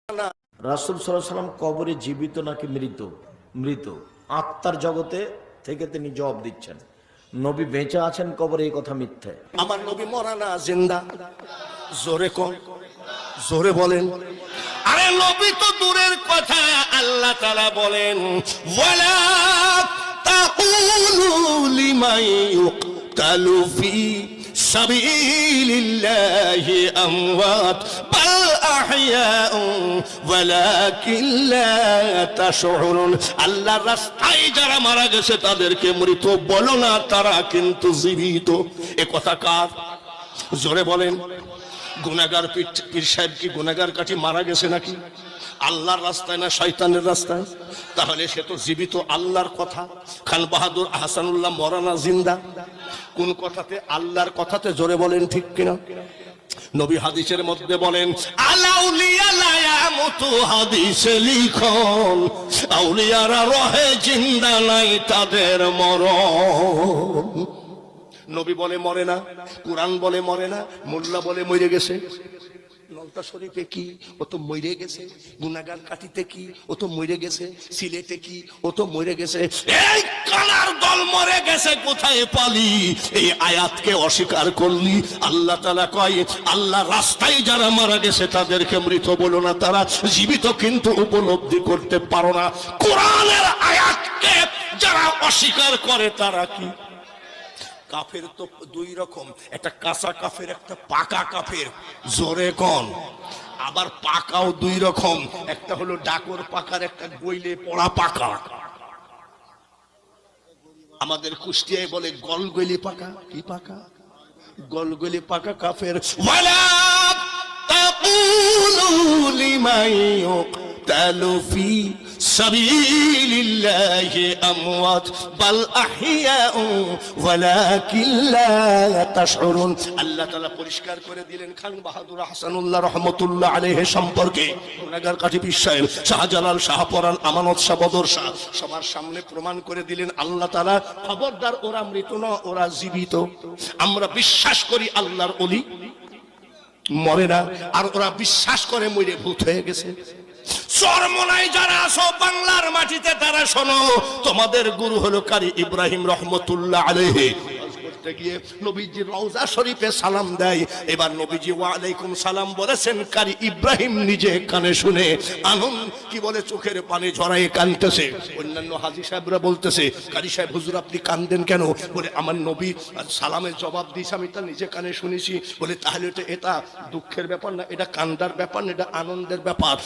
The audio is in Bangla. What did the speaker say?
রাসূল সাল্লাল্লাহু আলাইহি সাল্লাম কবরে জীবিত নাকি মৃত? মৃত। আত্মার জগতে থেকে তিনি জবাব দিচ্ছেন। নবী বেঁচে আছেন কবরে, এই কথা মিথ্যে। আমার নবী মরা না, জিন্দা। জোরে কোন, জোরে বলেন। আরে নবী তো দূরের কথা, আল্লাহ তাআলা বলেন ওয়ালা তাকুলু লিমান ইউকতালু ফি সাবিলিল্লাহি আমওয়াত বাল আহইয়াউ ওয়ালাকিন লা তাশউরুন। আল্লাহর রাস্তায় যারা মারা গেছে তাদেরকে মৃত বলো না, তারা কিন্তু জীবিত। এ কথা কার? জোরে বলেন। গুনাহগার পীর সাহেব কি গুনাহগার কাটি মারা গেছে নাকি? আল্লাহর রাস্তায় না শয়তানের রাস্তায়? তাহলে সে তো জীবিত। আল্লাহর কথা। খান বাহাদুর আহসানুল্লাহ মরা না জিন্দা? কোন কথাতে? আল্লাহর কথাতে। জোরে বলেন ঠিক কিনা? নবী হাদিসের মধ্যে বলেন আলাউলিয়া লা ইয়ামুতু, হাদিসে লিখন আউলিয়ারা রহে, জিন্দা নাই তাদের মরণ। নবী বলে মরে না, কুরআন বলে মরে না, মোল্লা বলে মরে গেছে। নলতা শরীফে কি? ও তো মরে গেছে। গুনাহগার কাটিতে কি? ও তো মরে গেছে। সিলেটে কি? ও তো মরে গেছে। এই কানার দল মরে গেছে, কোথায় পালি? এই আয়াতকে অস্বীকার করলি। আল্লাহ তাআলা কয় আল্লাহ রাস্তায় যারা মারা গেছে তাদেরকে মৃত বলো না, তারা জীবিত কিন্তু উপলব্ধি করতে পারো না। কোরআনের আয়াতকে যারা অস্বীকার করে তারা কি? কাফের তো দুই রকম, একটা কাঁচা কাফের, একটা পাকা কাফের। জোরে কোন। আবার পাকাও দুই রকম, একটা হলো ডাকর পাকার, একটা গইলে পড়া পাকা। আমাদের কুষ্টিয়ায় বলে গলগলি পাকা। কি পাকা? গলগলি পাকা কাফের। ওয়ালা তাকুলু লিমান ইউকতালু ফি সাবিলিল্লাহি আমওয়াত বাল আহইয়াউ ওয়ালাকিন লা তাশউরুন। আল্লাহ তাআলা পরিষ্কার করে দিলেন খান বাহাদুর আহসানুল্লাহ রাহমাতুল্লাহ আলাইহি সম্পর্কে। গুনাহগার কাটি পীর সাহেব, শাহজালাল, শাহপরান, আমানত শাহ, বদর শাহ সবার সামনে প্রমাণ করে দিলেন আল্লাহ তাআলা খবরদার, ওরা মৃত না, ওরা জীবিত। আমরা বিশ্বাস করি আল্লাহর ওলি মরে না, আর ওরা বিশ্বাস করে মরে ভূত হয়ে গেছে। চরমনায় যারা আসো বাংলার মাটিতে, তারা শোনো, তোমাদের গুরু হলো কারি ইব্রাহিম রহমতুল্লাহ আলাইহি। গিয়ে নবীজি রওজা শরীফে সালাম দেয়। এবার নবীজি ওয়া আলাইকুম সালাম বলেছেন, কারি ইব্রাহিম নিজে কানে শুনে আনন্দ কি বলে চোখের পানি ঝরায় কাঁদতেছে। অন্যান্য হাজী সাহেবরা বলতেছে কারি সাহেব হুজুর আপনি কাঁদেন কেন? বলে আমার নবী সালামের জবাব দিয়েছে, আমি তা নিজে কানে শুনেছি। বলে তাহলে এটা দুঃখের ব্যাপার না, এটা কান্দার ব্যাপার না, এটা আনন্দের ব্যাপার।